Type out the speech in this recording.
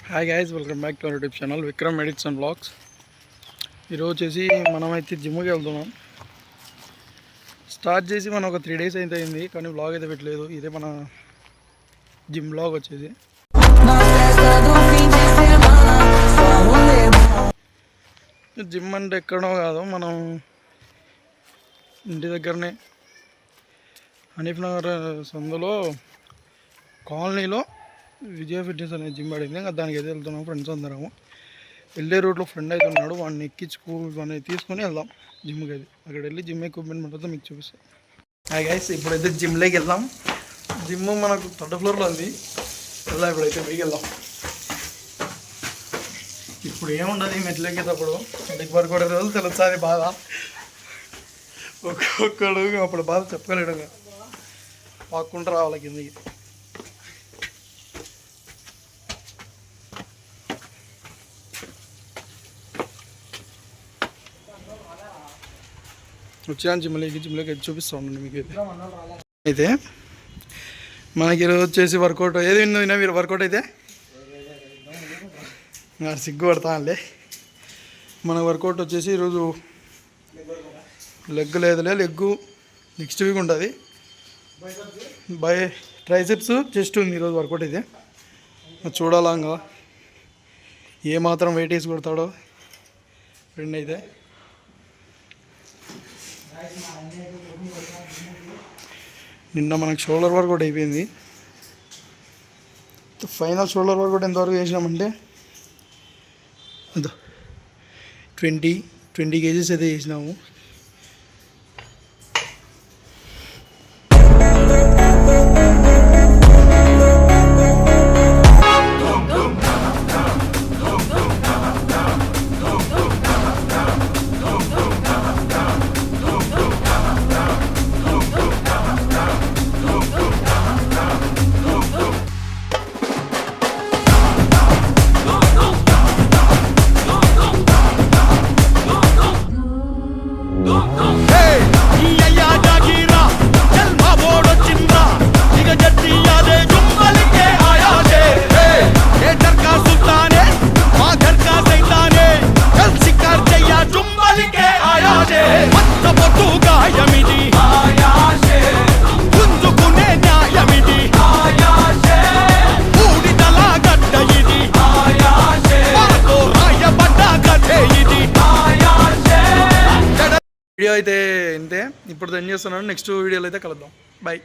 Hi guys, welcome back to our YouTube channel Vikram edits and blogs. ఈరోజు వచ్చేసి మనమైతే జిమ్కి వెళ్తున్నాం. స్టార్ట్ చేసి మనం ఒక 3 days అయితే అయింది, కానీ బ్లాగ్ అయితే పెట్టలేదు. ఇదే మన జిమ్ బ్లాగ్ వచ్చేసి. జిమ్ అంటే ఎక్కడో కాదు, మనం ఇంటి దగ్గరనే హనీఫ్ నగర్ సందులో కాలనీలో విజయ ఫిట్నెస్ అనే జిమ్ పడింది. ఇంకా దానికి అయితే వెళ్తున్నాం ఫ్రెండ్స్ అందరము. వెళ్ళే రూట్లో ఫ్రెండ్ అయితే ఉన్నాడు, వాడిని ఎక్కించుకొని తీసుకొని వెళ్దాం జిమ్కి. అయితే అక్కడ వెళ్ళి జిమ్ ఎక్విప్మెంట్ మొత్తం మీకు చూపిస్తాం. హాయ్ గైస్, ఇప్పుడైతే జిమ్లోకి వెళ్దాం. జిమ్ మనకు 3rd floorలో ఉంది. వెళ్దాం ఇప్పుడైతే పైకి వెళ్దాం. ఇప్పుడు ఏముండదు మెట్లు ఎక్కేటప్పుడు, ఇంటికి వరకు రోజులు తెలుస్తుంది బాధ. ఒక్కొక్కడు అప్పుడు బాధ చెప్పలేడు, పాక్కుంటూ రావాలి కిందకి. వచ్చాను జిమ్లోకి చూపిస్తూ ఉండండి మీకు. అయితే మనకి ఈరోజు వచ్చేసి వర్కౌట్ ఏది విన్నా మీరు. వర్కౌట్ అయితే సిగ్గు పడతానులే. మన వర్కౌట్ వచ్చేసి ఈరోజు లెగ్ లేదులే, లెగ్గు నెక్స్ట్ వీక్ ఉంటుంది. ట్రైసెప్స్ చెస్ట్ ఉంది ఈరోజు వర్కౌట్ అయితే. చూడాలంగా ఏ మాత్రం వెయిట్ వేసి కొడతాడో ఫ్రెండ్ అయితే. నిన్న మనకు షోల్డర్ వర్కౌట్ అయిపోయింది. ఫైనల్ షోల్డర్ వర్కౌట్ ఎంతవరకు చేసినామంటే 20 kgs అయితే చేసినాము. వీడియో అయితే ఇంతే. ఇప్పుడు ఏం చేస్తున్నాను, నెక్స్ట్ వీడియోలో అయితే కలుద్దాం. బాయ్.